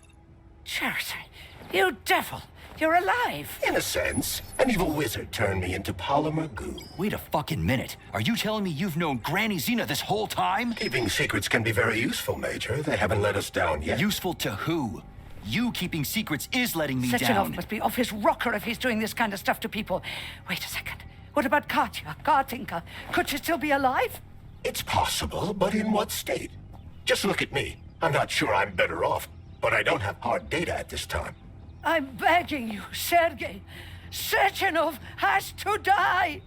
Chariton, you devil. You're alive. In a sense, an evil wizard turned me into polymer goo. Wait a fucking minute. Are you telling me you've known Granny Zina this whole time? Keeping secrets can be very useful, Major. They haven't let us down yet. Useful to who? You keeping secrets is letting me Sechenov down. must be off his rocker if he's doing this kind of stuff to people. Wait a second. What about Katya, Kartinka? Could she still be alive? It's possible, but in what state? Just look at me. I'm not sure I'm better off, but I don't have hard data at this time. I'm begging you, Sergei. Sechenov has to die!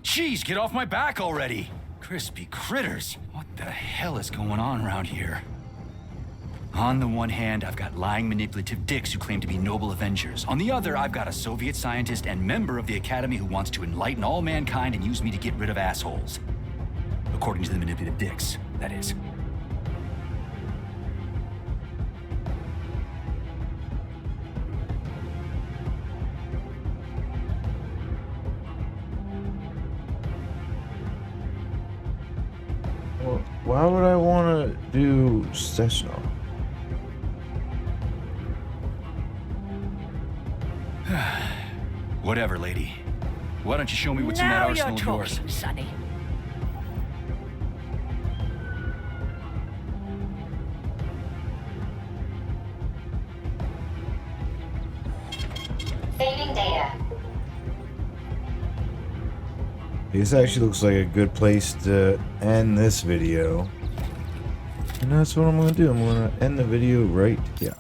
Jeez, get off my back already! Crispy critters. What the hell is going on around here? On the one hand, I've got lying, manipulative dicks who claim to be noble avengers. On the other, I've got a Soviet scientist and member of the Academy who wants to enlighten all mankind and use me to get rid of assholes. According to the manipulative dicks, that is. Well, why would I want to do Sechenov? Whatever, lady. Why don't you show me what's in that arsenal of yours? Now you're talking, Sonny. Saving data. This actually looks like a good place to end this video. And that's what I'm going to do. I'm going to end the video right here.